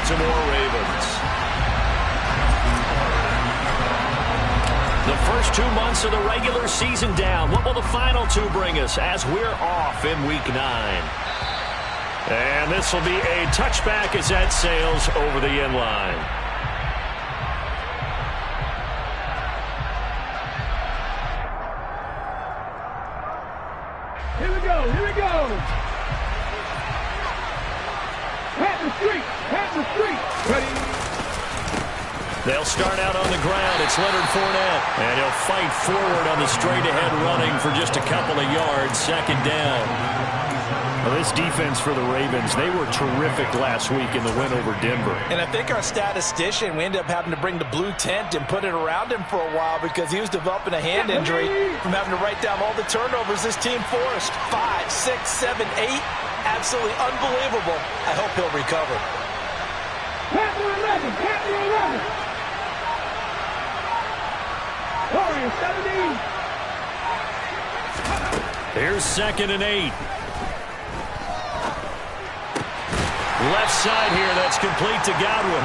Baltimore Ravens. The first 2 months of the regular season down. What will the final 2 bring us as we're off in Week 9? And this will be a touchback as that sails over the end line. Here we go, here we go. Pat the street. Ready. They'll start out on the ground. It's Leonard Fournette. And he'll fight forward on the straight-ahead running for just a couple of yards. Second down. Well, this defense for the Ravens, they were terrific last week in the win over Denver. And I think our statistician, we ended up having to bring the blue tent and put it around him for a while because he was developing a hand injury from having to write down all the turnovers this team forced. 5, 6, 7, 8. Absolutely unbelievable. I hope he'll recover. Pat the 11, Pat the 11. Warriors 17. Here's 2nd and 8. Left side here, that's complete to Godwin.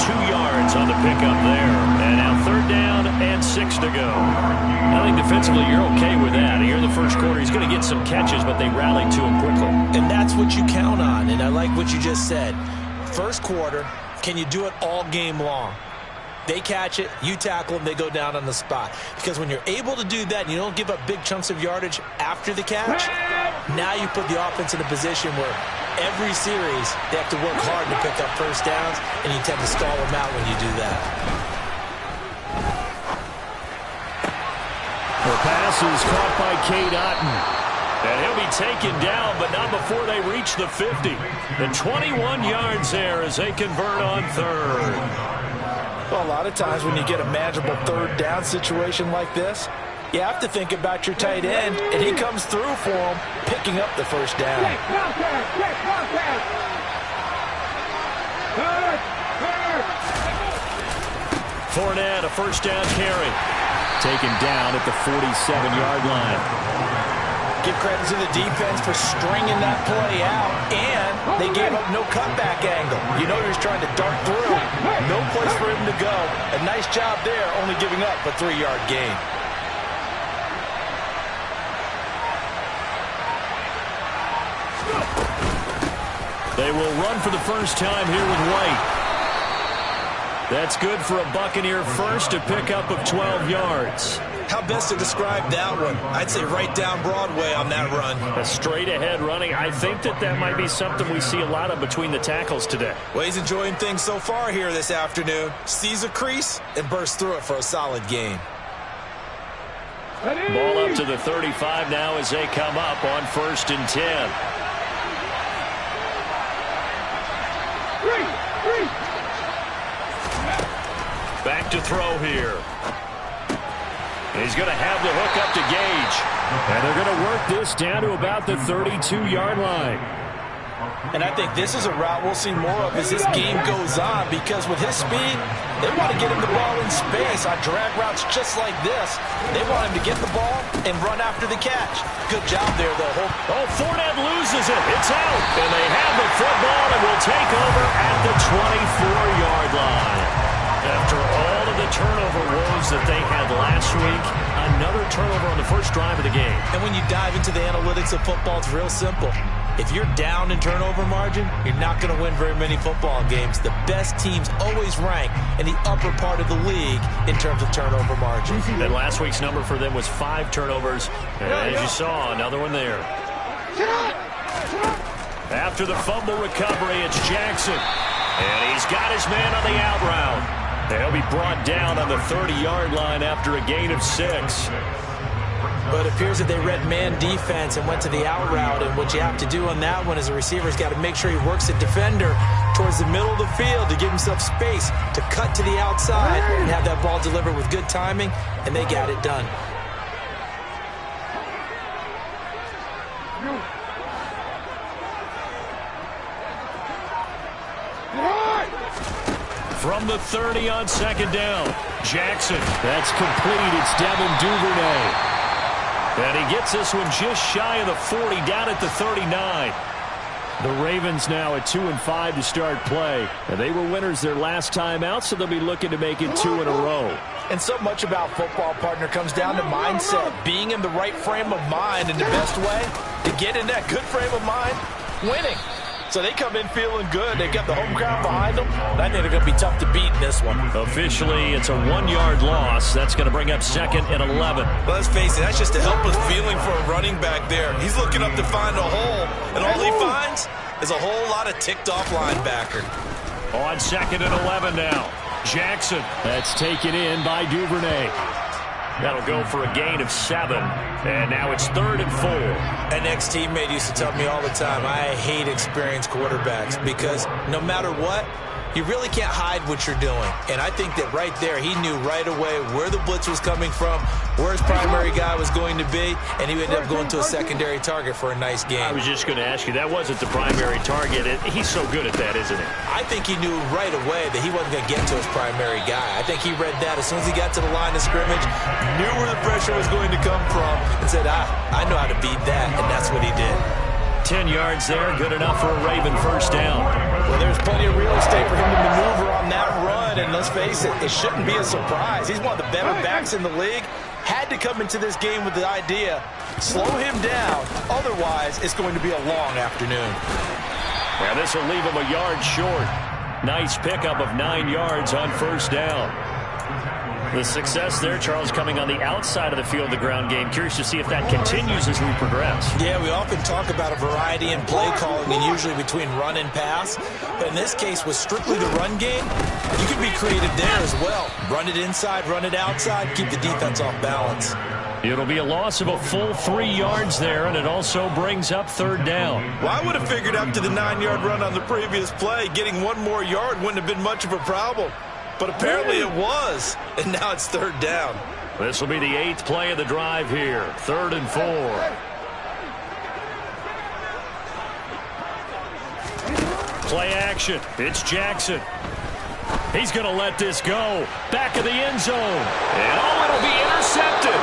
2 yards on the pickup there. And now 3rd down and 6 to go. I think defensively you're okay with that. Here in the first quarter, he's going to get some catches, but they rallied to him quickly. And that's what you count on, and I like what you just said. First quarter, can you do it all game long? They catch it, you tackle them, they go down on the spot. Because when you're able to do that and you don't give up big chunks of yardage after the catch, now you put the offense in a position where every series they have to work hard to pick up first downs, and you tend to stall them out when you do that. The pass is caught by Cade Otton. And he'll be taken down, but not before they reach the 50. And 21 yards there as they convert on 3rd. Well, a lot of times when you get a manageable 3rd down situation like this, you have to think about your tight end, and he comes through for him, picking up the first down. Fournette, a first down carry. Taken down at the 47-yard line. Give credit to the defense for stringing that play out, and they gave up no cutback angle. You know he was trying to dart through. No place for him to go. A nice job there, only giving up a 3-yard gain. They will run for the first time here with White. That's good for a Buccaneer first, to pick up of 12 yards. How best to describe that one? I'd say right down Broadway on that run. A straight-ahead running. I think that might be something we see a lot of between the tackles today. Well, he's enjoying things so far here this afternoon. Sees a crease and bursts through it for a solid gain. Ball up to the 35 now as they come up on 1st and 10. Back to throw here. He's going to have the hook up to Gage. And they're going to work this down to about the 32-yard line. And I think this is a route we'll see more of as this game goes on, because with his speed, they want to get him the ball in space on drag routes just like this. They want him to get the ball and run after the catch. Good job there, though. Oh, Fournette loses it. It's out. And they have the football and will take over at the 24-yard line. After all of the turnover woes that they had last week, another turnover on the first drive of the game. And when you dive into the analytics of football, it's real simple. If you're down in turnover margin, you're not going to win very many football games. The best teams always rank in the upper part of the league in terms of turnover margin. And last week's number for them was 5 turnovers. And as you saw, another one there. After the fumble recovery, it's Jackson. And he's got his man on the out route. They'll be brought down on the 30-yard line after a gain of 6. But it appears that they read man defense and went to the out route. And what you have to do on that one is a receiver's got to make sure he works the defender towards the middle of the field to give himself space to cut to the outside and have that ball delivered with good timing, and they got it done. From the 30 on 2nd down, Jackson. That's complete. It's Devin Duvernay. And he gets this one just shy of the 40, down at the 39. The Ravens now at 2-5 to start play. And they were winners their last time out, so they'll be looking to make it 2 in a row. And so much about football, partner, comes down to mindset. Being in the right frame of mind, and the best way to get in that good frame of mind, winning. So they come in feeling good. They got the home crowd behind them. I think they're going to be tough to beat in this one. Officially, it's a 1-yard loss. That's going to bring up 2nd and 11. Well, let's face it, that's just a helpless feeling for a running back there. He's looking up to find a hole, and all he finds is a whole lot of ticked-off linebacker. On 2nd and 11 now. Jackson. That's taken in by Duvernay. That'll go for a gain of 7. And now it's 3rd and 4. An ex-teammate used to tell me all the time, I hate experienced quarterbacks because no matter what, you really can't hide what you're doing. And I think that right there, he knew right away where the blitz was coming from, where his primary guy was going to be, and he ended up going to a secondary target for a nice game. I was just going to ask you, that wasn't the primary target. He's so good at that, isn't he? I think he knew right away that he wasn't going to get to his primary guy. I think he read that as soon as he got to the line of scrimmage, knew where the pressure was going to come from, and said, I know how to beat that, and that's what he did. 10 yards there, good enough for a Raven first down. Well, there's plenty of real estate for him to maneuver on that run, and let's face it, it shouldn't be a surprise. He's one of the better backs in the league. Had to come into this game with the idea, slow him down, otherwise it's going to be a long afternoon. Now this will leave him a yard short. Nice pickup of 9 yards on first down. The success there, Charles, coming on the outside of the field, the ground game. Curious to see if that continues as we progress. Yeah, we often talk about a variety in play calling and usually between run and pass. But in this case, with strictly the run game, you can be creative there as well. Run it inside, run it outside, keep the defense off balance. It'll be a loss of a full 3 yards there, and it also brings up 3rd down. Well, I would have figured after the 9-yard run on the previous play, getting 1 more yard wouldn't have been much of a problem. But apparently it was, and now it's 3rd down. This will be the 8th play of the drive here. 3rd and 4. Play action. It's Jackson. He's going to let this go. Back of the end zone. And it'll be intercepted.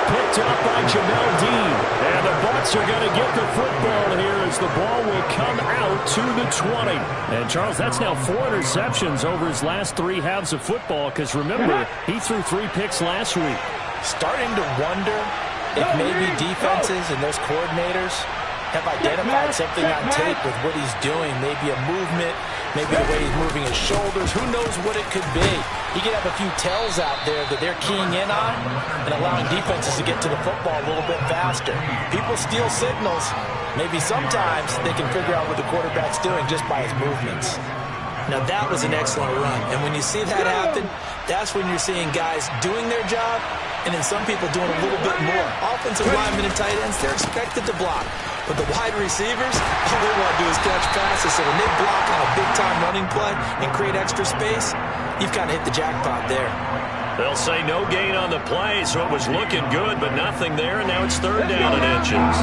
Picked up by Jamel Dean. And the Bucs are going to get the football here as the ball will come out to the 20. And, Charles, that's now 4 interceptions over his last 3 halves of football because, remember, he threw 3 picks last week. Starting to wonder if maybe defenses and those coordinators have identified something on tape with what he's doing. Maybe a movement, maybe the way he's moving his shoulders. Who knows what it could be? He could have a few tells out there that they're keying in on and allowing defenses to get to the football a little bit faster. People steal signals. Maybe sometimes they can figure out what the quarterback's doing just by his movements. Now, that was an excellent run. And when you see that happen, that's when you're seeing guys doing their job and then some people doing a little bit more. Offensive linemen and tight ends, they're expected to block. But the wide receivers, all they want to do is catch passes. So when they block on a big-time running play and create extra space, you've kind of hit the jackpot there. They'll say no gain on the play, so it was looking good, but nothing there, and now it's 3rd down and inches.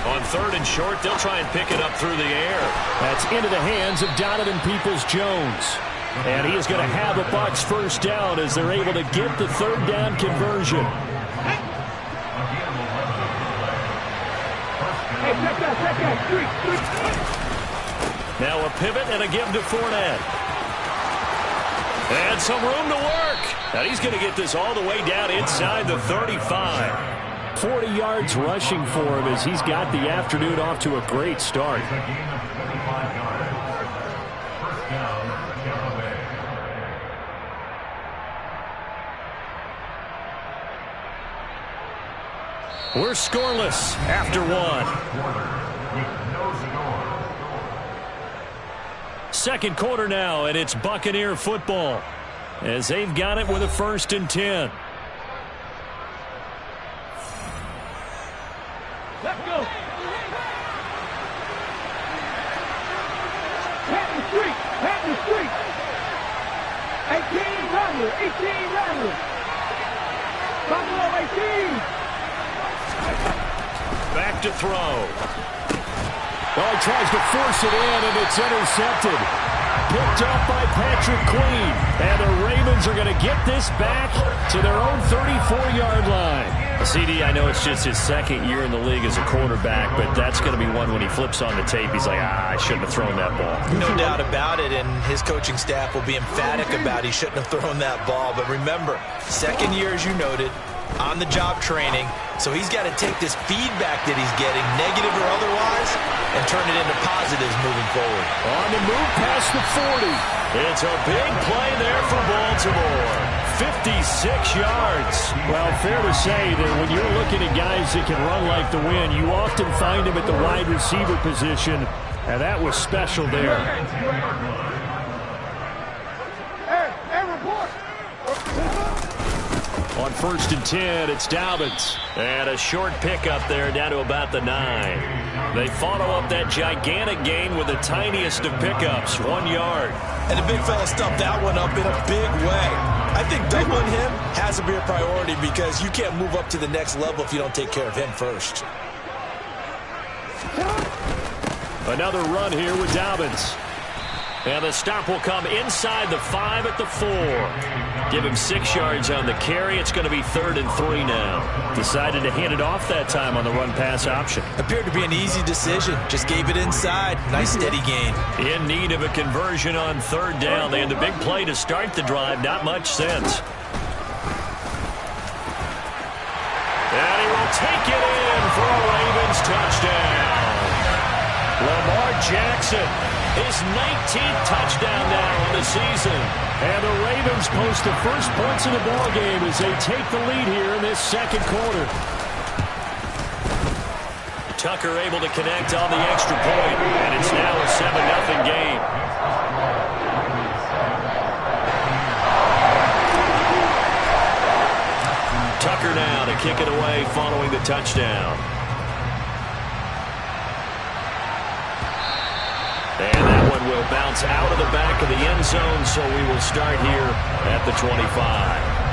On 3rd and short, they'll try and pick it up through the air. That's into the hands of Donovan Peoples-Jones. And he is going to have a Bucs first down as they're able to get the 3rd down conversion. Now a pivot and a give to Fournette. And some room to work. And he's going to get this all the way down inside the 35. 40 yards rushing for him as he's got the afternoon off to a great start. We're scoreless after 1. Second quarter now, and it's Buccaneer football as they've got it with a 1st and 10. Let's go. Pat the street. 18 Rattler. Buffalo 18. Back to throw. Oh, he tries to force it in, and it's intercepted. picked off by Patrick Queen. And the Ravens are going to get this back to their own 34-yard line. CD, I know it's just his second year in the league as a quarterback, but that's going to be one when he flips on the tape. He's like, I shouldn't have thrown that ball. No doubt about it, and his coaching staff will be emphatic about he shouldn't have thrown that ball. But remember, second year, as you noted, on-the-job training, so he's got to take this feedback that he's getting, negative or otherwise, and turn it into positives moving forward. On the move past the 40. It's a big play there for Baltimore. 56 yards. Well, fair to say that when you're looking at guys that can run like the wind, you often find them at the wide receiver position, and that was special there. On 1st and 10, it's Dobbins. And a short pickup there down to about the 9. They follow up that gigantic gain with the tiniest of pickups, 1 yard. And the big fella stuffed that one up in a big way. I think doubling him has to be a priority because you can't move up to the next level if you don't take care of him first. Another run here with Dobbins. And the stop will come inside the 5 at the 4. Give him 6 yards on the carry. It's going to be 3rd and 3 now. Decided to hand it off that time on the run-pass option. Appeared to be an easy decision. Just gave it inside. Nice steady gain. In need of a conversion on 3rd down. They had the big play to start the drive. Not much sense. And he will take it in for a Ravens touchdown. Lamar Jackson, his 19th touchdown now on the season. And the Ravens post the first points of the ballgame as they take the lead here in this second quarter. Tucker able to connect on the extra point, and it's now a 7-0 game. Tucker now to kick it away following the touchdown. And that one will bounce out of the back of the end zone, so we will start here at the 25.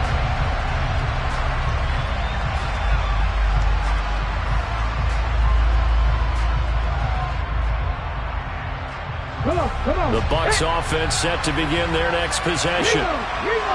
The Bucs offense set to begin their next possession.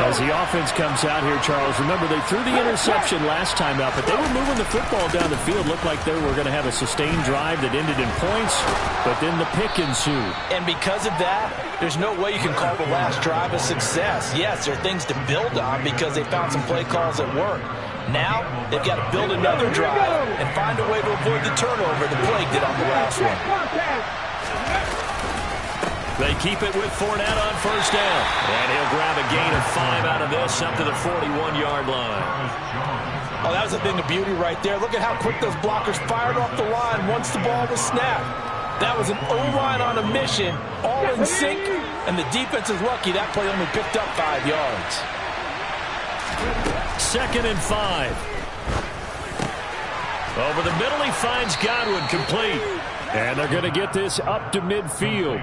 As the offense comes out here, Charles, remember they threw the interception last time out, but they were moving the football down the field. Looked like they were going to have a sustained drive that ended in points, but then the pick ensued. And because of that, there's no way you can call the last drive a success. Yes, there are things to build on because they found some play calls that work. Now, they've got to build another drive and find a way to avoid the turnover the plague did on the last one. They keep it with Fournette on 1st down. And he'll grab a gain of 5 out of this up to the 41-yard line. Oh, that was a thing of beauty right there. Look at how quick those blockers fired off the line once the ball was snapped. That was an O-line on a mission, all in sync, and the defense is lucky that play only picked up 5 yards. 2nd and 5. Over the middle, he finds Godwin complete. And they're going to get this up to midfield.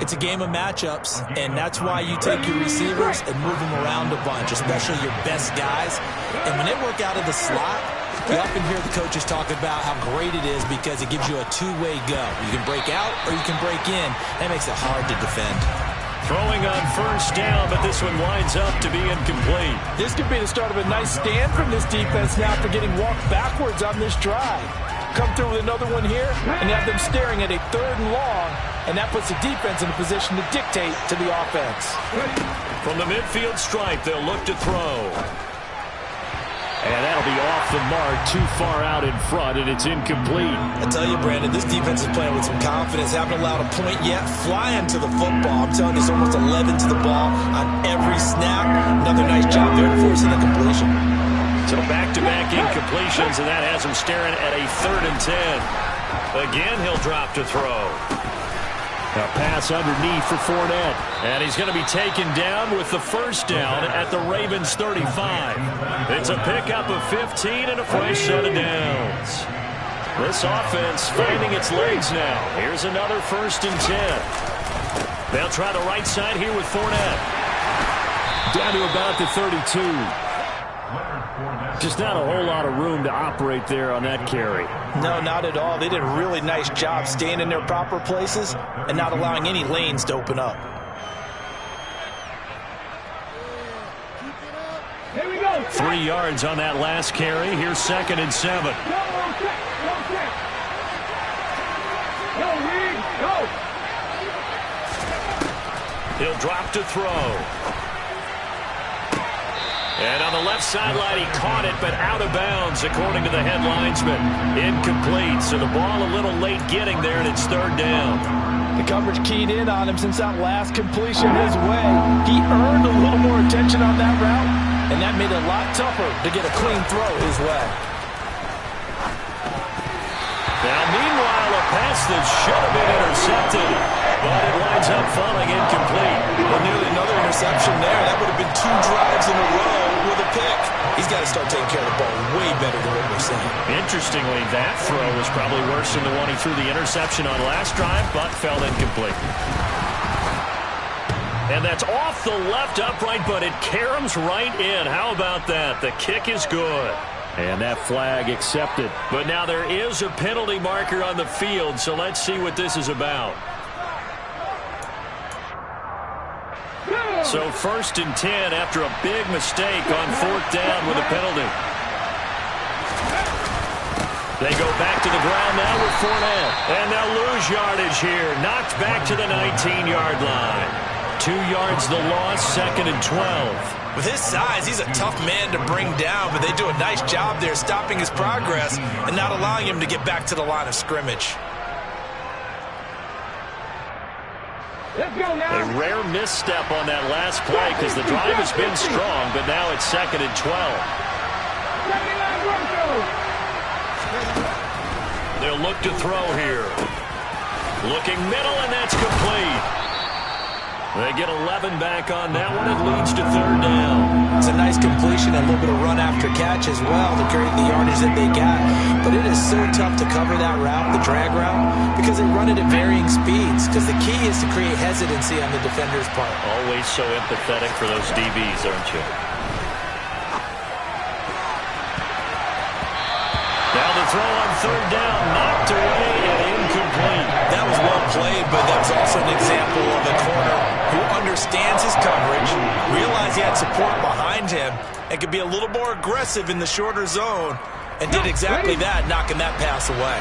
It's a game of matchups, and that's why you take your receivers and move them around a bunch, especially your best guys. And when they work out of the slot, you often hear the coaches talk about how great it is because it gives you a two-way go. You can break out or you can break in. That makes it hard to defend. Throwing on 1st down, but this one winds up to be incomplete. This could be the start of a nice stand from this defense now for getting walked backwards on this drive. Come through with another one here and have them staring at a 3rd and long, and that puts the defense in a position to dictate to the offense. From the midfield stripe, they'll look to throw. And that'll be off the mark, too far out in front, and it's incomplete. I tell you, Brandon, this defense is playing with some confidence. Haven't allowed a point yet. Flying to the football. I'm telling you, it's almost 11 to the ball on every snap. Another nice job there forcing the completion. So back-to-back incompletions, and that has him staring at a 3rd and 10. Again, he'll drop to throw. A pass underneath for Fournette. And he's going to be taken down with the 1st down at the Ravens 35. It's a pickup of 15 and a fresh set of downs. This offense finding its legs now. Here's another 1st and 10. They'll try the right side here with Fournette. Down to about the 32. Just not a whole lot of room to operate there on that carry. No, not at all. They did a really nice job staying in their proper places and not allowing any lanes to open up. Here we go. 3 yards on that last carry. Here's 2nd and 7. Go, check. Go, Reed. Go. He'll drop to throw. And on the left sideline, he caught it, but out of bounds, according to the head linesman. Incomplete, so the ball a little late getting there, and it's 3rd down. The coverage keyed in on him since that last completion his way. He earned a little more attention on that route, and that made it a lot tougher to get a clean throw his way. Now, meanwhile, a pass that should have been intercepted, but it winds up falling incomplete. Well, nearly another interception there. That would have been 2 drives in a row with a pick. He's got to start taking care of the ball way better than what we're seeing. Interestingly, that throw was probably worse than the one he threw the interception on last drive, but fell incomplete. And that's off the left upright, but it caroms right in. How about that? The kick is good. And that flag accepted. But now there is a penalty marker on the field, so let's see what this is about. So 1st and 10 after a big mistake on 4th down with a penalty. They go back to the ground now with Fournette. And they'll lose yardage here. Knocked back to the 19-yard line. 2 yards the loss, 2nd and 12. With his size, he's a tough man to bring down, but they do a nice job there stopping his progress and not allowing him to get back to the line of scrimmage. Let's go now. A rare misstep on that last play because the drive has been strong, but now it's 2nd and 12. They'll look to throw here. Looking middle, and that's complete. They get 11 back on that one. It leads to 3rd down. It's a nice completion, a little bit of run after catch as well to create the yardage that they got. But it is so tough to cover that route, the drag route, because they run it at varying speeds. Because the key is to create hesitancy on the defender's part. Always so empathetic for those DBs, aren't you? Now the throw on 3rd down, knocked away and incomplete. That was well played, but that was also an example of a corner who understands his coverage, realized he had support behind him, and could be a little more aggressive in the shorter zone, and did exactly that, knocking that pass away.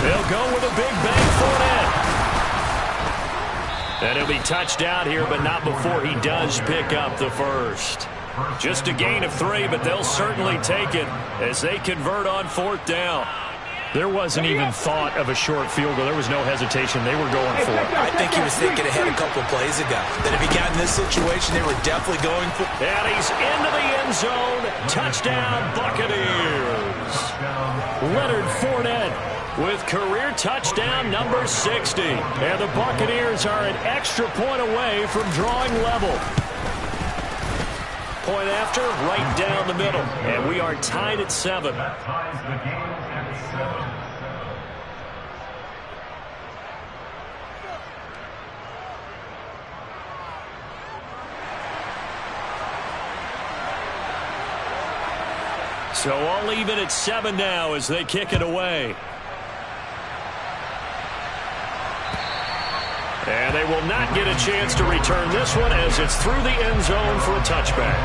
They'll go with a big bang for it. And he'll be touched out here, but not before he does pick up the first. Just a gain of 3, but they'll certainly take it as they convert on 4th down. There wasn't even thought of a short field goal. There was no hesitation. They were going for it. I think he was thinking ahead a couple of plays ago. That if he got in this situation, they were definitely going for it. And he's into the end zone. Touchdown, Buccaneers. Leonard Fournette with career touchdown number 60. And the Buccaneers are an extra point away from drawing level. Point after, right down the middle. And we are tied at 7. So all even at 7 now as they kick it away. And they will not get a chance to return this one as it's through the end zone for a touchback.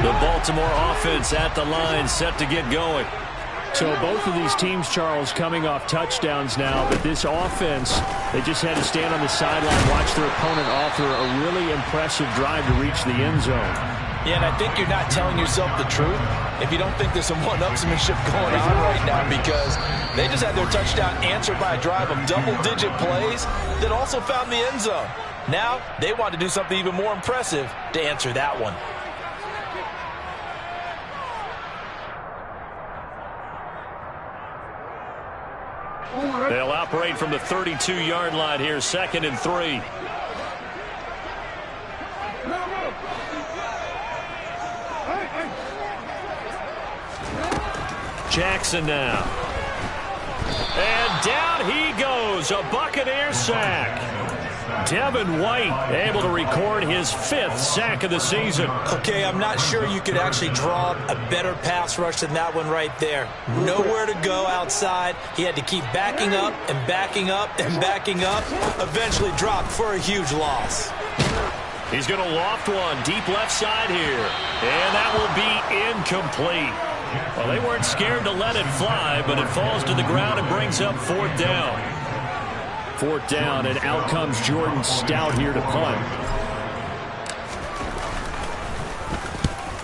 The Baltimore offense at the line, set to get going. So both of these teams, Charles, coming off touchdowns now, but this offense, they just had to stand on the sideline, watch their opponent offer a really impressive drive to reach the end zone. Yeah, and I think you're not telling yourself the truth if you don't think there's some one-upsmanship going on right now, because they just had their touchdown answered by a drive of double-digit plays that also found the end zone. Now, they want to do something even more impressive to answer that one. They'll operate from the 32-yard line here, 2nd and 3. Jackson now. And down he goes. A Buccaneer sack. Devin White able to record his 5th sack of the season. Okay, I'm not sure you could actually draw a better pass rush than that one right there. Nowhere to go outside. He had to keep backing up and backing up and backing up. Eventually dropped for a huge loss. He's going to loft one deep left side here. And that will be incomplete. Well, they weren't scared to let it fly, but it falls to the ground and brings up 4th down. 4th down, and out comes Jordan Stout here to punt.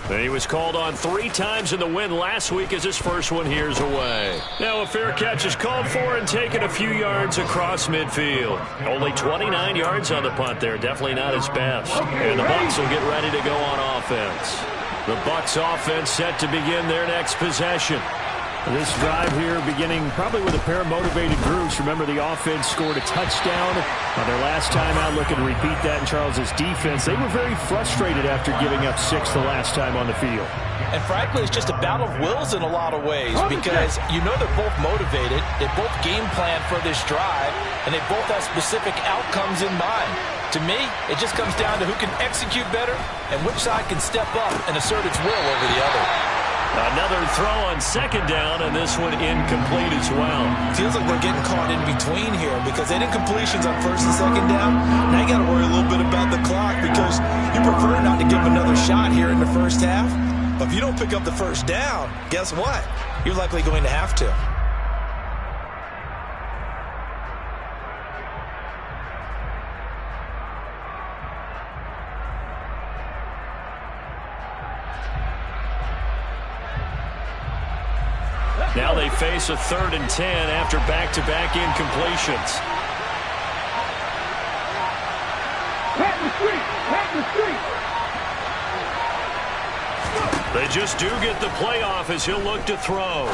And he was called on 3 times in the win last week as his first one here's away. Now a fair catch is called for and taken a few yards across midfield. Only 29 yards on the punt there. Definitely not his best. And the Bucs will get ready to go on offense. The Bucs offense set to begin their next possession. This drive here beginning probably with a pair of motivated groups. Remember, the offense scored a touchdown on their last time out. Looking to repeat that in Charles's defense. They were very frustrated after giving up 6 the last time on the field. And frankly, it's just a battle of wills in a lot of ways because you know they're both motivated. They both game plan for this drive, and they both have specific outcomes in mind. To me, it just comes down to who can execute better and which side can step up and assert its will over the other. Another throw on 2nd down, and this one incomplete as well. Feels like they're getting caught in between here because they did incompletions on 1st and 2nd down. Now you got to worry a little bit about the clock because you prefer not to give them another shot here in the first half. But if you don't pick up the 1st down, guess what? You're likely going to have to. Now they face a 3rd and 10 after back-to-back incompletions. Pass the street! Pass the street! They just do get the playoff as he'll look to throw.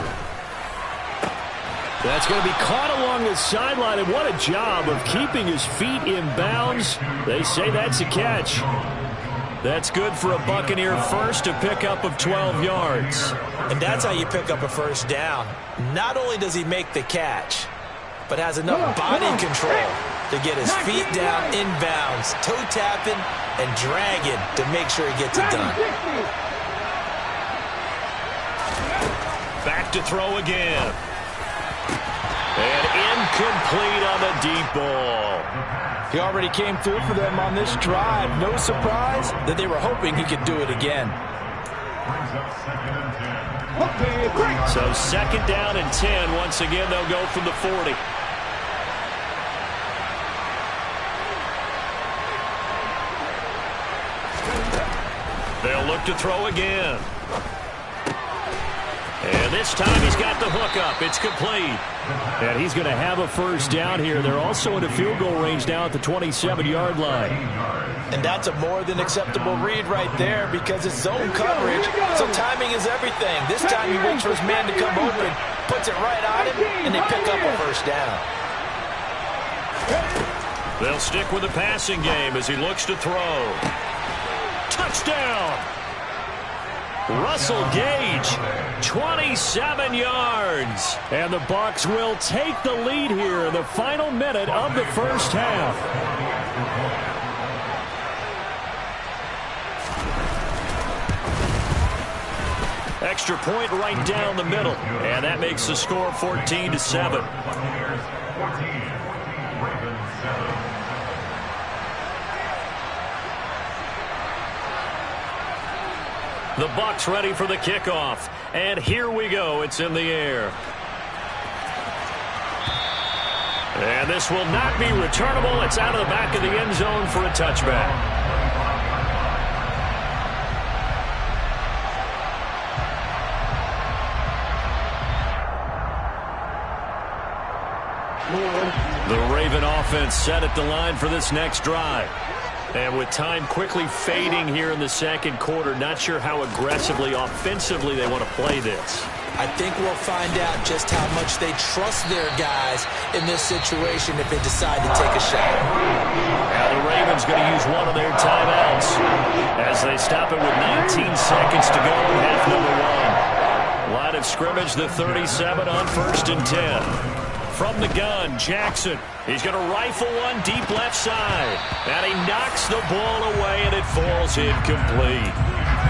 That's going to be caught along the sideline, and what a job of keeping his feet in bounds. They say that's a catch. That's good for a Buccaneer first, a pickup of 12 yards. And that's how you pick up a 1st down. Not only does he make the catch, but has enough body control to get his feet down inbounds, toe tapping and dragging to make sure he gets it done. Back to throw again. And incomplete on the deep ball. He already came through for them on this drive. No surprise that they were hoping he could do it again. So 2nd down and 10. Once again, they'll go from the 40. They'll look to throw again. And this time he's got the hook up. It's complete. And he's going to have a 1st down here. They're also in a field goal range now at the 27-yard line. And that's a more than acceptable read right there because it's zone coverage, so timing is everything. This time he waits for his man to come open, puts it right on him, and they pick up a 1st down. They'll stick with the passing game as he looks to throw. Touchdown! Russell Gage, 27 yards. And the Bucs will take the lead here in the final minute of the 1st half. Extra point right down the middle. And that makes the score 14-7. The Bucs ready for the kickoff. And here we go. It's in the air. And this will not be returnable. It's out of the back of the end zone for a touchback. The Raven offense set at the line for this next drive. And with time quickly fading here in the 2nd quarter, not sure how aggressively, offensively they want to play this. I think we'll find out just how much they trust their guys in this situation if they decide to take a shot. Now the Ravens going to use one of their timeouts as they stop it with 19 seconds to go in half number one. Line of scrimmage, the 37 on 1st and 10. From the gun, Jackson. He's going to rifle one deep left side. And he knocks the ball away, and it falls incomplete.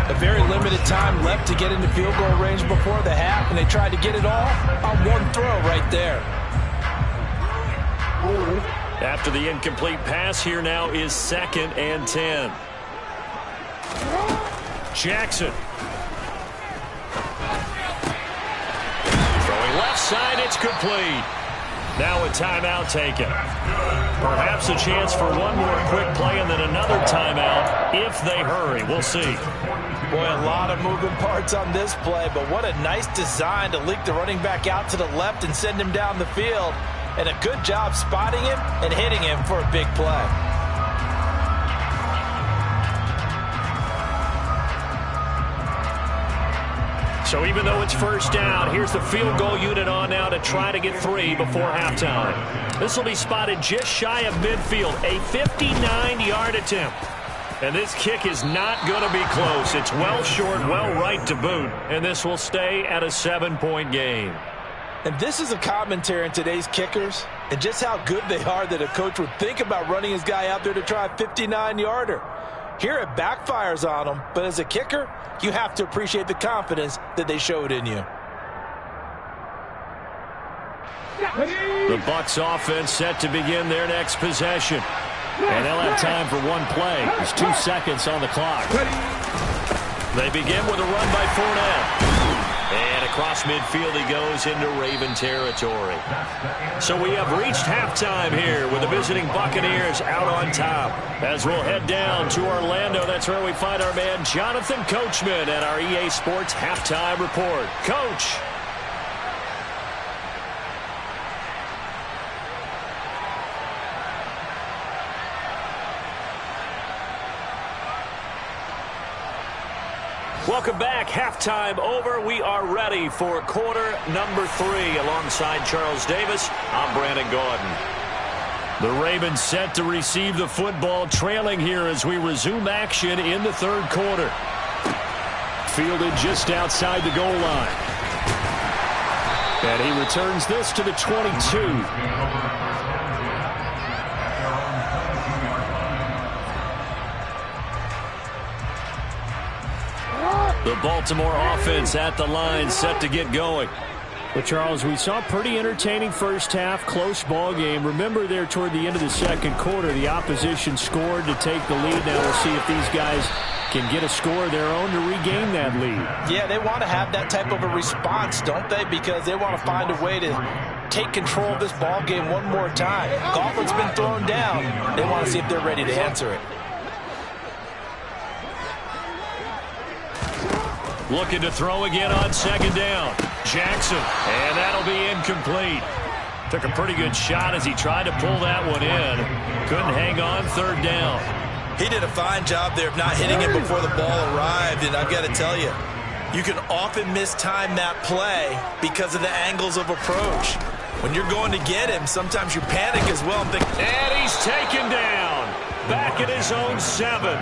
A very limited time left to get into field goal range before the half, and they tried to get it all on one throw right there. After the incomplete pass, here now is 2nd and 10. Jackson. Throwing left side, it's complete. Now a timeout taken. Perhaps a chance for one more quick play and then another timeout if they hurry. We'll see. Boy, a lot of moving parts on this play, but what a nice design to leak the running back out to the left and send him down the field. And a good job spotting him and hitting him for a big play. So even though it's 1st down, here's the field goal unit on now to try to get 3 before halftime. This will be spotted just shy of midfield, a 59-yard attempt. And this kick is not going to be close. It's well short, well right to boot, and this will stay at a 7-point game. And this is a commentary on today's kickers and just how good they are that a coach would think about running his guy out there to try a 59-yarder. Here it backfires on them, but as a kicker, you have to appreciate the confidence that they showed in you. The Bucs offense set to begin their next possession. And they'll have time for one play. There's 2 seconds on the clock. They begin with a run by Fournette. And across midfield he goes into Raven territory. So we have reached halftime here with the visiting Buccaneers out on top. As we'll head down to Orlando, that's where we find our man Jonathan Coachman at our EA Sports Halftime Report. Coach. Welcome back. Halftime over. We are ready for quarter number 3. Alongside Charles Davis, I'm Brandon Gaudin. The Ravens set to receive the football, trailing here as we resume action in the 3rd quarter. Fielded just outside the goal line. And he returns this to the 22. The Baltimore offense at the line, set to get going. But, Charles, we saw a pretty entertaining first half, close ball game. Remember there toward the end of the 2nd quarter, the opposition scored to take the lead. Now we'll see if these guys can get a score of their own to regain that lead. Yeah, they want to have that type of a response, don't they? Because they want to find a way to take control of this ball game one more time. Gauntlet's been thrown down. They want to see if they're ready to answer it. Looking to throw again on 2nd down. Jackson, and that'll be incomplete. Took a pretty good shot as he tried to pull that one in. Couldn't hang on 3rd down. He did a fine job there of not hitting it before the ball arrived, and I've got to tell you, you can often mistime that play because of the angles of approach. When you're going to get him, sometimes you panic as well. And he's taken down. Back at his own 7.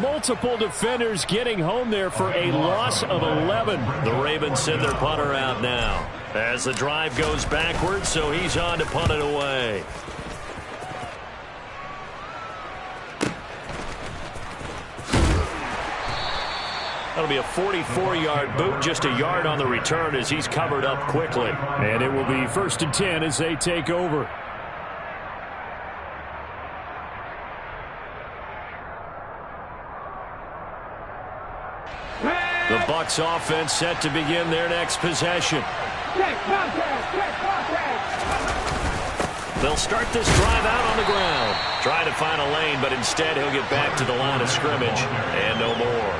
Multiple defenders getting home there for a loss of 11. The Ravens send their punter out now as the drive goes backwards, so he's on to punt it away. That'll be a 44-yard boot, just a yard on the return as he's covered up quickly. And it will be 1st and 10 as they take over. The Bucs offense set to begin their next possession. They'll start this drive out on the ground. Trying to find a lane, but instead he'll get back to the line of scrimmage. And no more.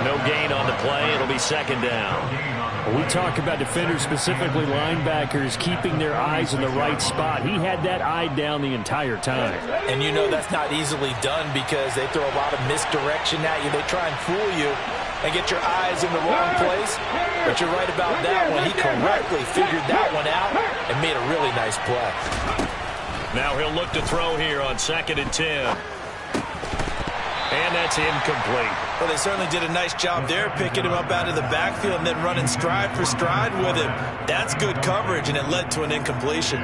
No gain on the play. It'll be 2nd down. We talk about defenders, specifically linebackers, keeping their eyes in the right spot. He had that eye down the entire time. And you know that's not easily done because they throw a lot of misdirection at you. They try and fool you and get your eyes in the wrong place. But you're right about that one. He correctly figured that one out and made a really nice play. Now he'll look to throw here on 2nd and 10. And that's incomplete. Well, they certainly did a nice job there, picking him up out of the backfield and then running stride for stride with him. That's good coverage, and it led to an incompletion.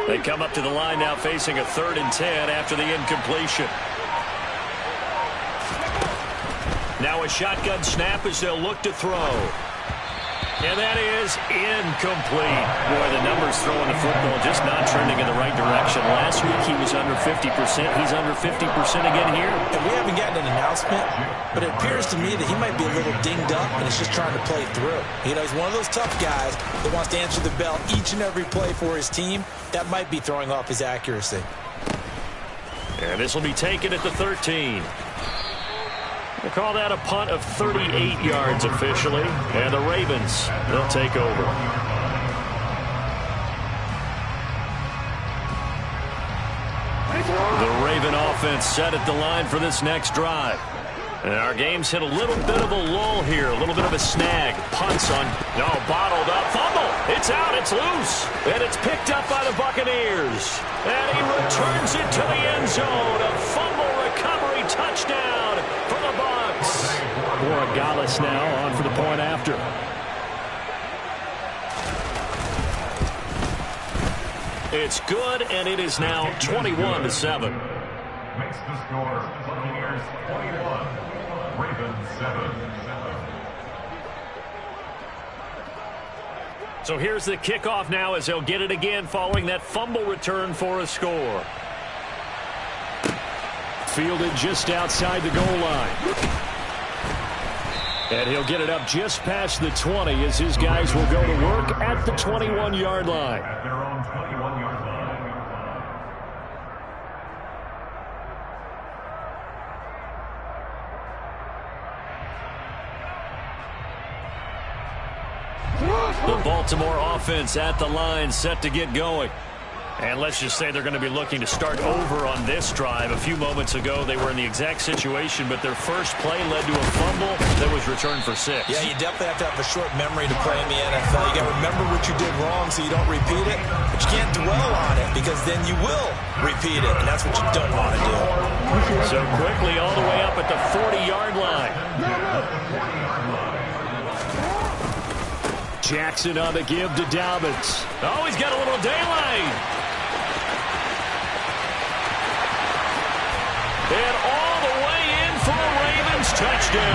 They come up to the line now facing a 3rd and 10 after the incompletion. Now a shotgun snap as they'll look to throw. And that is incomplete. Boy, the numbers throwing the football just not trending in the right direction. Last week he was under 50%. He's under 50% again here. And we haven't gotten an announcement, but it appears to me that he might be a little dinged up and he's just trying to play through. You know, he's one of those tough guys that wants to answer the bell each and every play for his team. That might be throwing off his accuracy. And this will be taken at the 13. We'll call that a punt of 38 yards officially. And the Ravens, they'll take over. The Raven offense set at the line for this next drive. And our game's hit a little bit of a lull here. A little bit of a snag. Punts on, no, bottled up. Fumble. It's out. It's loose. And it's picked up by the Buccaneers. And he returns it to the end zone. A fumble recovery touchdown for the Bucs. Borregales now on for the point after. It's good, and it is now 21-7. Makes the score Buccaneers 21, Ravens 7. So here's the kickoff now as they'll get it again following that fumble return for a score. Fielded just outside the goal line. And he'll get it up just past the 20 as his guys will go to work at the 21-yard line. At their own 21-yard line. The Baltimore offense at the line, set to get going. And let's just say they're going to be looking to start over on this drive. A few moments ago, they were in the exact situation, but their first play led to a fumble that was returned for 6. Yeah, you definitely have to have a short memory to play in the NFL. You got to remember what you did wrong so you don't repeat it, but you can't dwell on it because then you will repeat it, and that's what you don't want to do. So quickly all the way up at the 40-yard line. Jackson on the give to Dobbins. Oh, he's got a little daylight. And all the way in for a Ravens touchdown.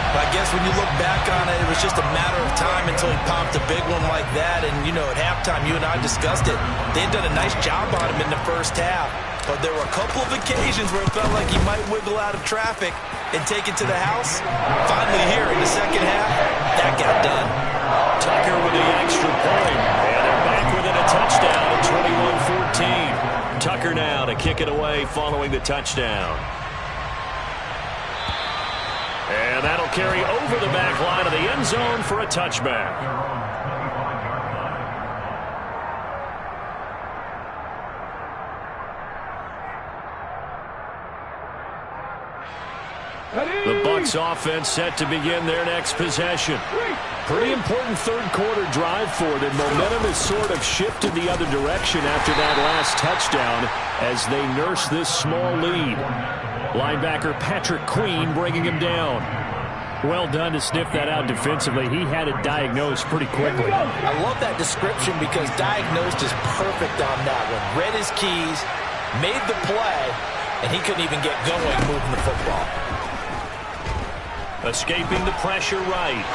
I guess when you look back on it, it was just a matter of time until he popped a big one like that. And, you know, at halftime, you and I discussed it. They had done a nice job on him in the first half. But there were a couple of occasions where it felt like he might wiggle out of traffic and take it to the house. Finally here in the second half, that got done. Tucker with the extra point. And they're back within a touchdown at 21-14. Tucker now to kick it away following the touchdown. And that'll carry over the back line of the end zone for a touchback. The Bucs offense set to begin their next possession. Pretty important third quarter drive for them. Momentum has sort of shifted the other direction after that last touchdown as they nurse this small lead. Linebacker Patrick Queen bringing him down. Well done to sniff that out defensively. He had it diagnosed pretty quickly. I love that description because diagnosed is perfect on that one. Read his keys, made the play, and he couldn't even get going moving the football. Escaping the pressure right.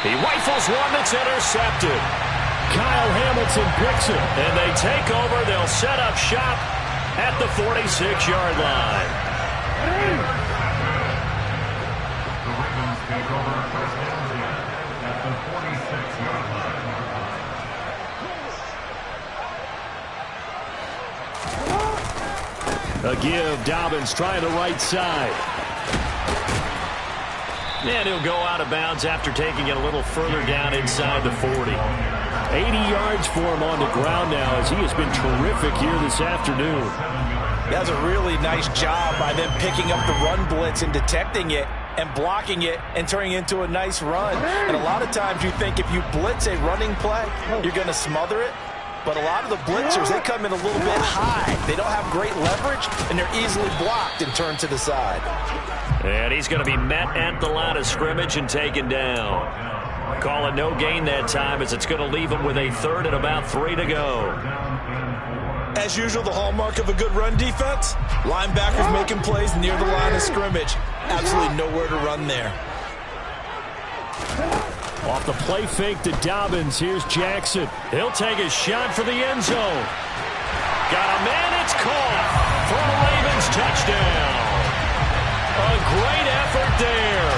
He rifles one that's intercepted. Kyle Hamilton picks it, and they take over. They'll set up shop at the 46-yard line. The Ravens take over first and 10 at the 46-yard line. A give. Dobbins trying the right side. And he'll go out of bounds after taking it a little further down inside the 40. 80 yards for him on the ground now as he has been terrific here this afternoon. That's a really nice job by them picking up the run blitz and detecting it and blocking it and turning it into a nice run. And a lot of times you think if you blitz a running play, you're going to smother it. But a lot of the blitzers, they come in a little bit high. They don't have great leverage, and they're easily blocked and turned to the side. And he's going to be met at the line of scrimmage and taken down. Call it no gain that time as it's going to leave him with a third and about 3 to go. As usual, the hallmark of a good run defense, linebackers making plays near the line of scrimmage. Absolutely nowhere to run there. Off the play fake to Dobbins. Here's Jackson. He'll take a shot for the end zone. Got a man. It's caught for a Ravens touchdown. A great effort there.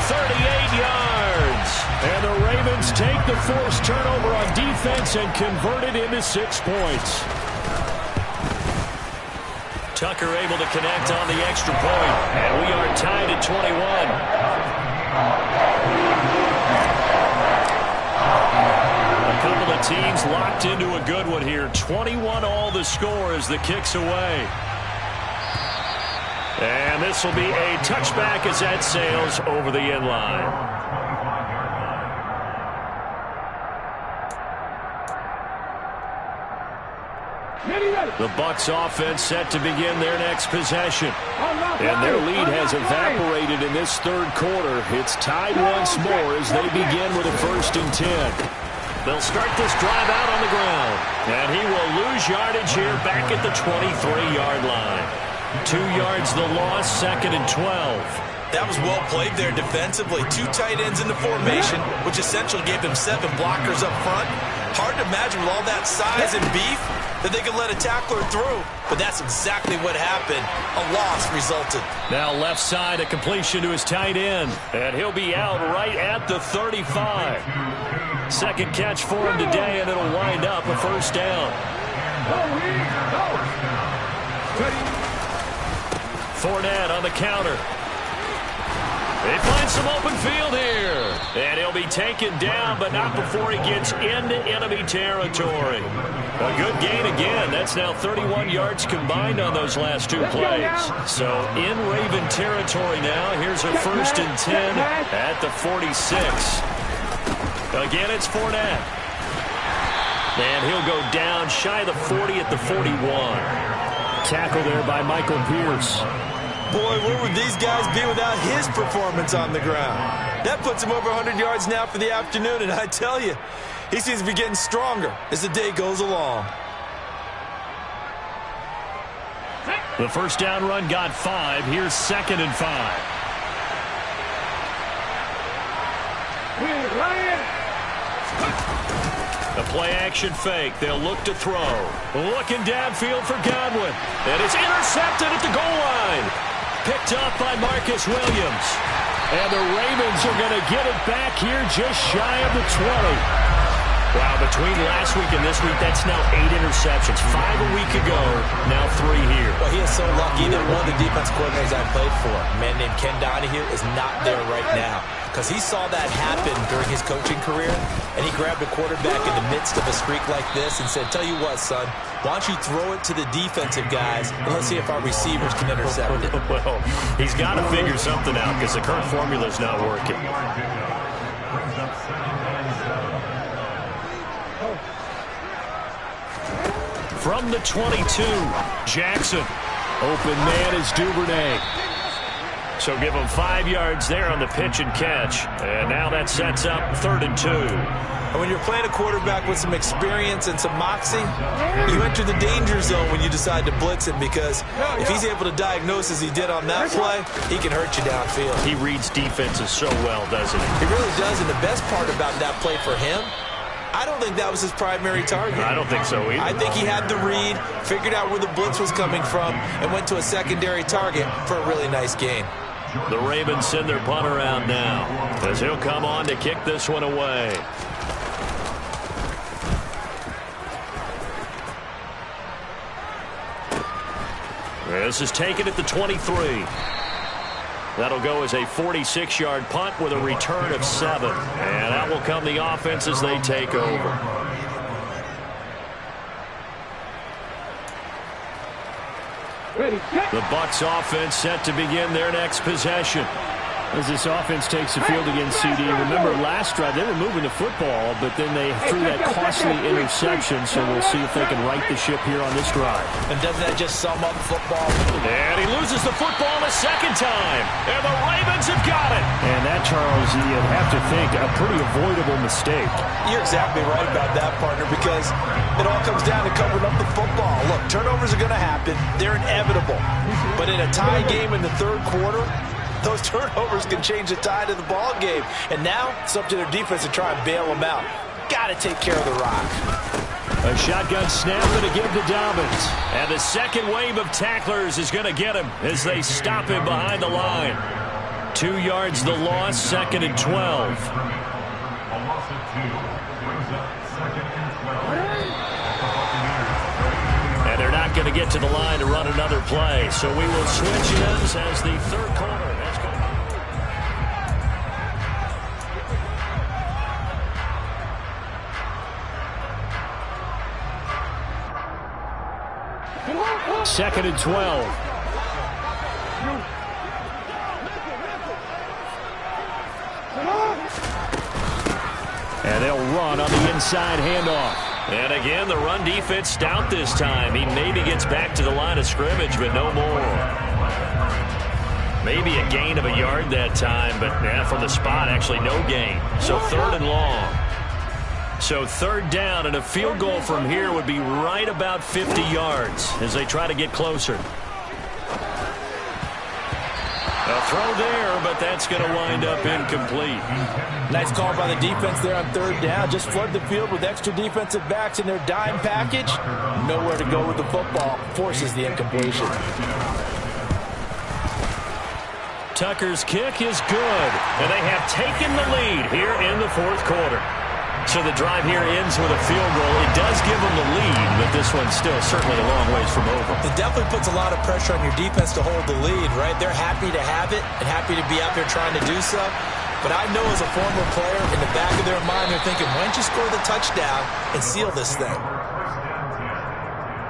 38 yards. And the Ravens take the forced turnover on defense and convert it into 6 points. Tucker able to connect on the extra point. And we are tied at 21. A couple of teams locked into a good one here. 21 all the score as the kick's away. And this will be a touchback as that sails over the end line. The Bucs offense set to begin their next possession. And their lead has evaporated in this third quarter. It's tied once more as they begin with a 1st and 10. They'll start this drive out on the ground. And he will lose yardage here back at the 23-yard line. 2 yards the loss, 2nd and 12. That was well played there defensively. 2 tight ends in the formation, which essentially gave them 7 blockers up front. Hard to imagine with all that size and beef that they could let a tackler through. But that's exactly what happened. A loss resulted. Now left side, a completion to his tight end. And he'll be out right at the 35. Second catch for him today, and it'll wind up a 1st down. Fournette on the counter. They find some open field here. And he'll be taken down, but not before he gets into enemy territory. A good gain again. That's now 31 yards combined on those last 2 plays. So in Raven territory now. Here's a 1st and 10 at the 46. Again, it's Fournette. And he'll go down shy of the 40 at the 41. Tackle there by Michael Pierce. Boy, where would these guys be without his performance on the ground? That puts him over 100 yards now for the afternoon, and I tell you, he seems to be getting stronger as the day goes along. The 1st down run got 5. Here's 2nd and 5. The play-action fake. They'll look to throw. Looking downfield for Godwin. And it's intercepted at the goal line. Picked up by Marcus Williams. And the Ravens are going to get it back here just shy of the 20. Wow, between last week and this week, that's now 8 interceptions. 5 a week ago, now 3 here. Well, he is so lucky that one of the defense coordinators I played for, a man named Ken Donahue, is not there right now. Because he saw that happen during his coaching career, and he grabbed a quarterback in the midst of a streak like this and said, tell you what, son, why don't you throw it to the defensive guys, and let's see if our receivers can intercept it. Well, he's got to figure something out because the current formula is not working. From the 22, Jackson. Open man is Duvernay. So give him 5 yards there on the pitch and catch. And now that sets up 3rd and 2. And when you're playing a quarterback with some experience and some moxie, you enter the danger zone when you decide to blitz him, because if he's able to diagnose as he did on that play, he can hurt you downfield. He reads defenses so well, doesn't he? He really does, and the best part about that play for him, I don't think that was his primary target. I don't think so either. I think he had the read, figured out where the blitz was coming from, and went to a secondary target for a really nice gain. The Ravens send their punt around now as he'll come on to kick this one away. This is taken at the 23. That'll go as a 46-yard punt with a return of 7. And that will come the offense as they take over. The Bucs offense set to begin their next possession. As this offense takes the field against CD, remember last drive they were moving the football, but then they threw that costly interception, so we'll see if they can right the ship here on this drive. And doesn't that just sum up football? And he loses the football a second time, and the Ravens have got it. And that, Charles, you'd have to think a pretty avoidable mistake. You're exactly right about that, partner, because it all comes down to covering up the football. Look, turnovers are going to happen. They're inevitable. But in a tie game in the third quarter, those turnovers can change the tide of the ball game. And now it's up to their defense to try and bail them out. Got to take care of the rock. A shotgun snap and a give to Dobbins. And the second wave of tacklers is going to get him as they stop him behind the line. 2 yards the loss, 2nd and 12. A loss of 2 brings up 2nd and 12. And they're not going to get to the line to run another play. So we will switch ends as the third quarter. Second and 12. And they'll run on the inside handoff. And again, the run defense stout this time. He maybe gets back to the line of scrimmage, but no more. Maybe a gain of a yard that time, but from the spot, actually no gain. So 3rd and long. So 3rd down, and a field goal from here would be right about 50 yards as they try to get closer. A throw there, but that's going to wind up incomplete. Nice call by the defense there on 3rd down. Just flood the field with extra defensive backs in their dime package. Nowhere to go with the football. Forces the incompletion. Tucker's kick is good, and they have taken the lead here in the 4th quarter. So the drive here ends with a field goal. It does give them the lead, but this one's still certainly a long ways from over. It definitely puts a lot of pressure on your defense to hold the lead, right? They're happy to have it and happy to be out there trying to do so. But I know as a former player, in the back of their mind, they're thinking, why don't you score the touchdown and seal this thing?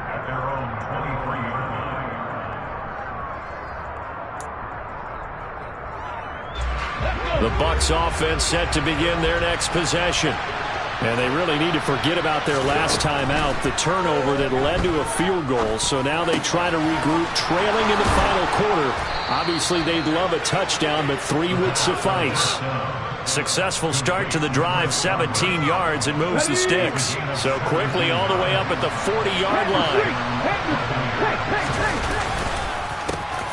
At their own 23-yard line. The Bucs offense set to begin their next possession. And they really need to forget about their last time out, the turnover that led to a field goal. So now they try to regroup, trailing in the final quarter. Obviously, they'd love a touchdown, but 3 would suffice. Successful start to the drive, 17 yards, and moves the sticks. So quickly all the way up at the 40-yard line.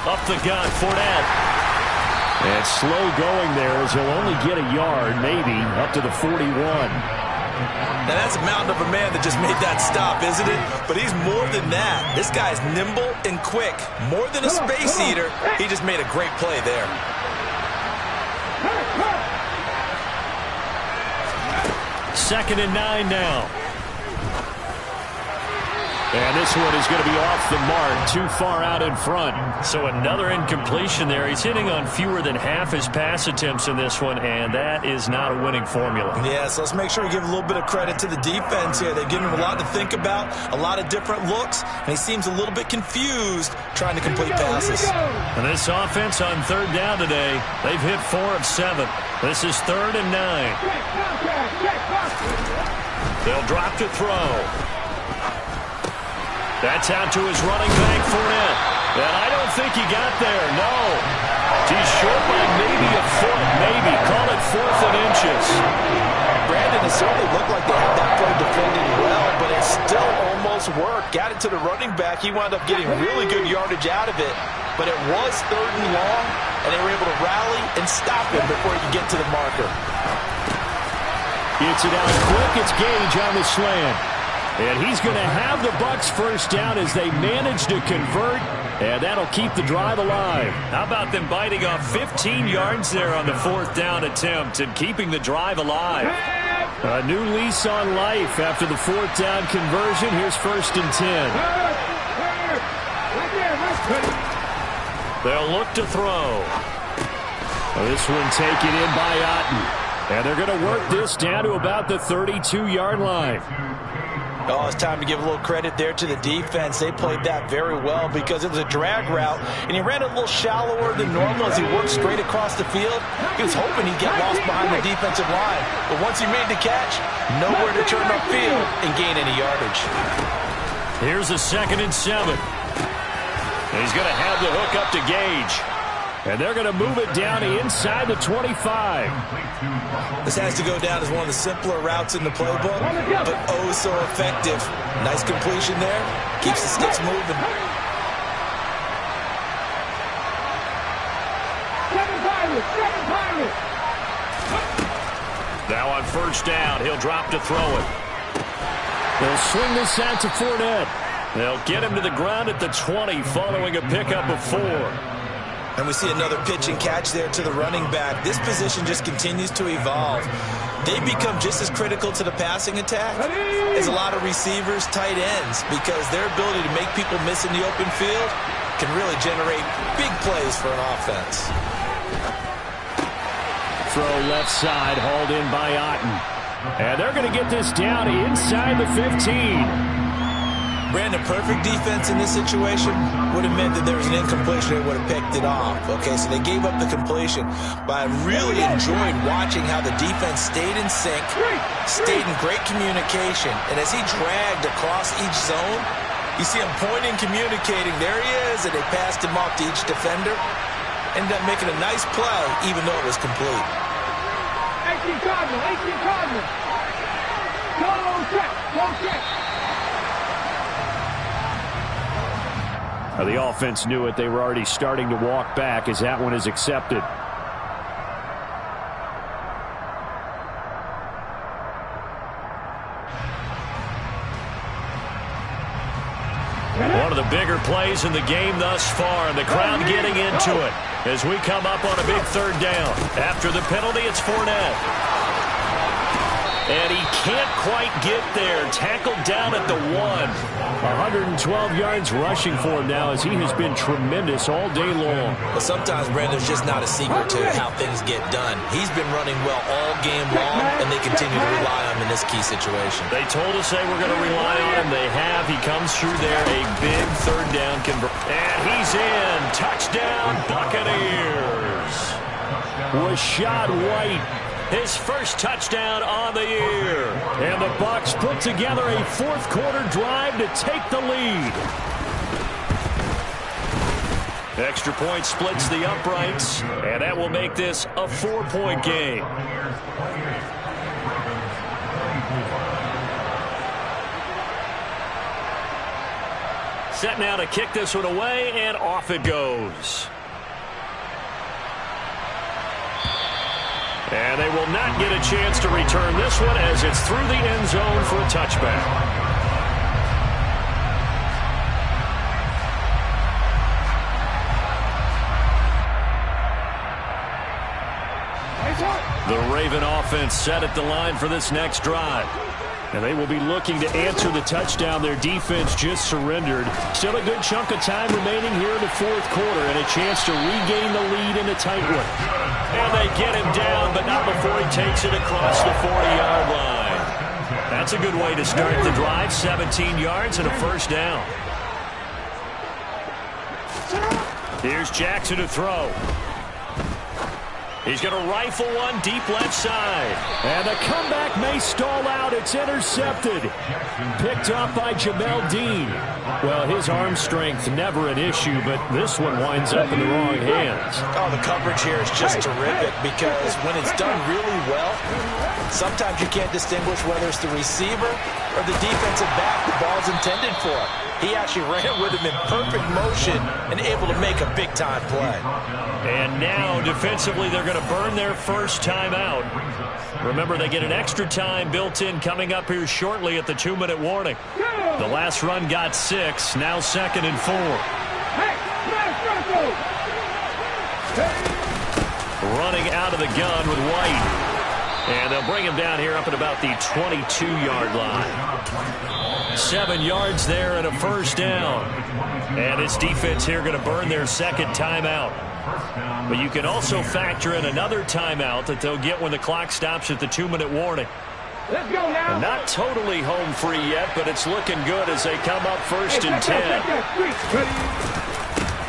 Up the gut, Fournette. And slow going there as he'll only get a yard, maybe, up to the 41. Now that's a mountain of a man that just made that stop, isn't it? But he's more than that. This guy's nimble and quick. More than a space eater, he just made a great play there. Second and 9 now. And this one is going to be off the mark, too far out in front. So another incompletion there. He's hitting on fewer than half his pass attempts in this one, and that is not a winning formula. Yeah, so let's make sure we give a little bit of credit to the defense here. They've given him a lot to think about, a lot of different looks, and he seems a little bit confused trying to complete passes. And this offense on 3rd down today, they've hit 4 of 7. This is 3rd and 9. They'll drop to throw. That's out to his running back, Fournette. And I don't think he got there, no. He's short by maybe a foot, maybe. Call it 4th and inches. Brandon, it certainly looked like they had that play defended well, but it still almost worked. Got it to the running back. He wound up getting really good yardage out of it. But it was 3rd and long, and they were able to rally and stop him before he could get to the marker. Gets it out quick. It's Gage on the slant. And he's going to have the Bucs first down as they manage to convert, and that'll keep the drive alive. How about them biting off 15 yards there on the 4th down attempt and keeping the drive alive? A new lease on life after the 4th down conversion. Here's 1st and 10. They'll look to throw. This one taken in by Otten. And they're going to work this down to about the 32-yard line. Oh, it's time to give a little credit there to the defense. They played that very well because it was a drag route, and he ran a little shallower than normal as he worked straight across the field. He was hoping he'd get lost behind the defensive line. But once he made the catch, nowhere to turn upfield and gain any yardage. Here's a 2nd and 7. He's going to have the hook up to Gage. And they're going to move it down inside the 25. This has to go down as one of the simpler routes in the playbook, but oh so effective. Nice completion there. Keeps the sticks moving. Now on 1st down, he'll drop to throw it. They'll swing this out to Fournette. They'll get him to the ground at the 20 following a pickup of 4. And we see another pitch and catch there to the running back. This position just continues to evolve. They become just as critical to the passing attack as a lot of receivers, tight ends, because their ability to make people miss in the open field can really generate big plays for an offense. Throw left side, hauled in by Otten. And they're going to get this down inside the 15. Brandon, perfect defense in this situation would have meant that there was an incompletion. They would have picked it off. Okay, so they gave up the completion. But I really enjoyed watching how the defense stayed in sync, stayed in great communication. And as he dragged across each zone, you see him pointing, communicating. There he is, and they passed him off to each defender. Ended up making a nice play, even though it was complete. 18 Cardinal, 18 Cardinal. Go check, go check. The offense knew it. They were already starting to walk back as that one is accepted. One of the bigger plays in the game thus far, and the crowd getting into it as we come up on a big 3rd down. After the penalty, it's Fournette. And he can't quite get there. Tackled down at the 1. 112 yards rushing for him now as he has been tremendous all day long. Well, sometimes, Brandon, there's just not a secret to how things get done. He's been running well all game long, and they continue to rely on him in this key situation. They told us they were going to rely on him. They have. He comes through there. A big 3rd down conversion. And he's in. Touchdown, Buccaneers. Rashad White. His first touchdown on the year. And the Bucs put together a 4th quarter drive to take the lead. Extra point splits the uprights, and that will make this a 4-point game. Set now to kick this one away, and off it goes. And they will not get a chance to return this one as it's through the end zone for a touchback. The Raven offense set at the line for this next drive. And they will be looking to answer the touchdown their defense just surrendered. Still a good chunk of time remaining here in the 4th quarter and a chance to regain the lead in a tight one. And they get him down, but not before he takes it across the 40-yard line. That's a good way to start the drive. 17 yards and a 1st down. Here's Jackson to throw. He's going to rifle one deep left side. And the comeback may stall out. It's intercepted. Picked up by Jamel Dean. Well, his arm strength never an issue, but this one winds up in the wrong hands. Oh, the coverage here is just terrific because when it's done really well, sometimes you can't distinguish whether it's the receiver or the defensive back the ball's intended for. He actually ran with him in perfect motion and able to make a big-time play. And now, defensively, they're going to burn their first time out. Remember, they get an extra time built in coming up here shortly at the 2-minute warning. The last run got 6, now 2nd and 4. Running out of the gun with White. And they'll bring him down here up at about the 22-yard line. 7 yards there and a first down. And this defense here going to burn their second timeout. But you can also factor in another timeout that they'll get when the clock stops at the 2-minute warning. Let's go now. And not totally home free yet, but it's looking good as they come up first and 10.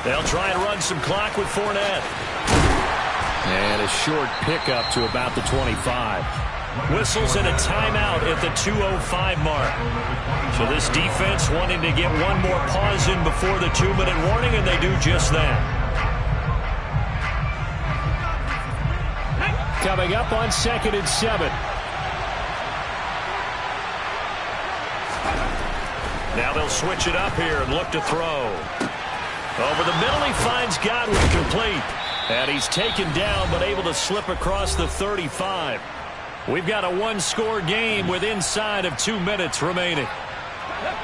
They'll try and run some clock with Fournette. And a short pickup to about the 25. Whistles and a timeout at the 2:05 mark. So this defense wanting to get one more pause in before the 2-minute warning, and they do just that. Coming up on 2nd and 7. Now they'll switch it up here and look to throw. Over the middle, he finds Godwin complete. And he's taken down but able to slip across the 35. We've got a one-score game with inside of 2 minutes remaining.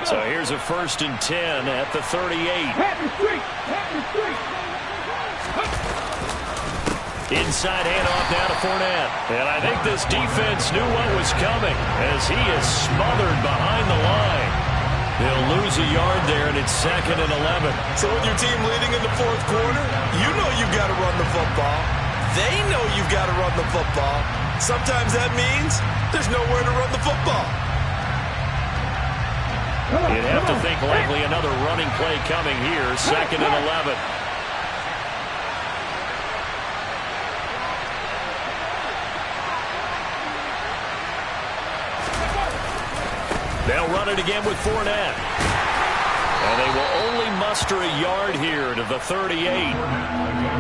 So here's a 1st and 10 at the 38. Inside handoff now to Fournette. And I think this defense knew what was coming as he is smothered behind the line. They'll lose a yard there, and it's 2nd and 11. So with your team leading in the 4th quarter, you know you've got to run the football. They know you've got to run the football. Sometimes that means there's nowhere to run the football. You'd have to think likely another running play coming here, 2nd and 11. They'll run it again with Fournette. And they will only muster a yard here to the 38.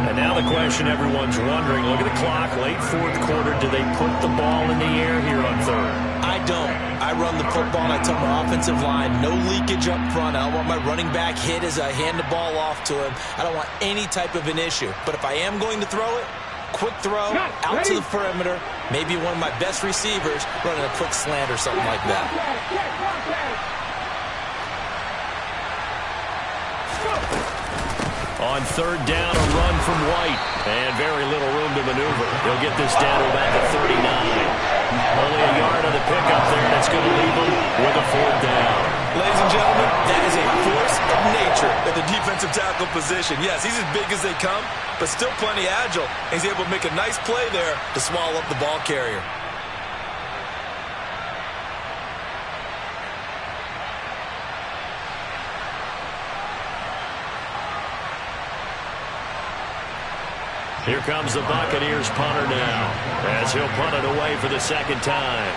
And now the question everyone's wondering, look at the clock, late 4th quarter, do they put the ball in the air here on 3rd? I don't. I run the football and I tell my offensive line, no leakage up front. I don't want my running back hit as I hand the ball off to him. I don't want any type of an issue. But if I am going to throw it, quick throw, out to the perimeter, maybe one of my best receivers running a quick slant or something like that. On 3rd down, a run from White. And very little room to maneuver. He'll get this down to about the 39. Only a yard on the pickup there, and it's going to leave him with a 4th down. Ladies and gentlemen, that is a force of nature at the defensive tackle position. Yes, he's as big as they come, but still plenty agile. He's able to make a nice play there to swallow up the ball carrier. Here comes the Buccaneers punter now, as he'll punt it away for the 2nd time.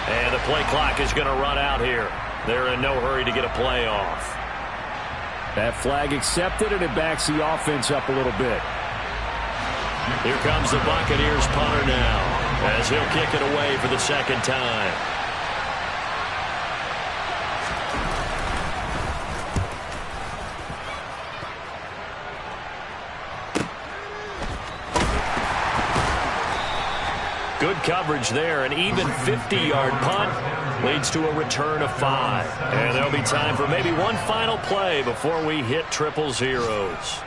And the play clock is going to run out here. They're in no hurry to get a play off. That flag accepted, and it backs the offense up a little bit. Here comes the Buccaneers punter now, as he'll kick it away for the 2nd time. Good coverage there. An even 50-yard punt leads to a return of 5. And there'll be time for maybe one final play before we hit triple zeros.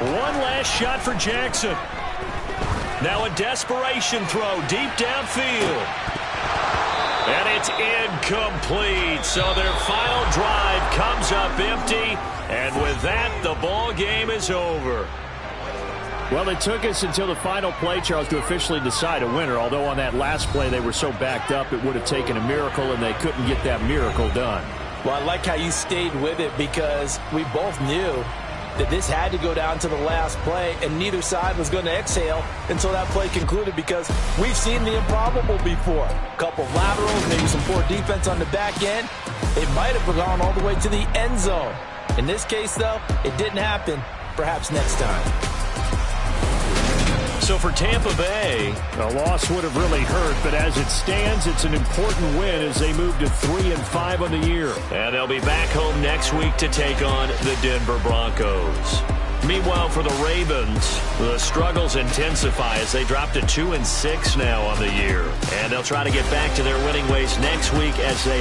One last shot for Jackson. Now a desperation throw deep downfield. And it's incomplete. So their final drive comes up empty. And with that, the ball game is over. Well, it took us until the final play, Charles, to officially decide a winner. Although on that last play they were so backed up, it would have taken a miracle, and they couldn't get that miracle done. Well, I like how you stayed with it because we both knew that this had to go down to the last play, and neither side was going to exhale until that play concluded because we've seen the improbable before. A couple of laterals, maybe some poor defense on the back end. It might have gone all the way to the end zone. In this case, though, it didn't happen. Perhaps next time. So for Tampa Bay, a loss would have really hurt, but as it stands, it's an important win as they move to 3-5 on the year. And they'll be back home next week to take on the Denver Broncos. Meanwhile, for the Ravens, the struggles intensify as they drop to 2-6 now on the year. And they'll try to get back to their winning ways next week as they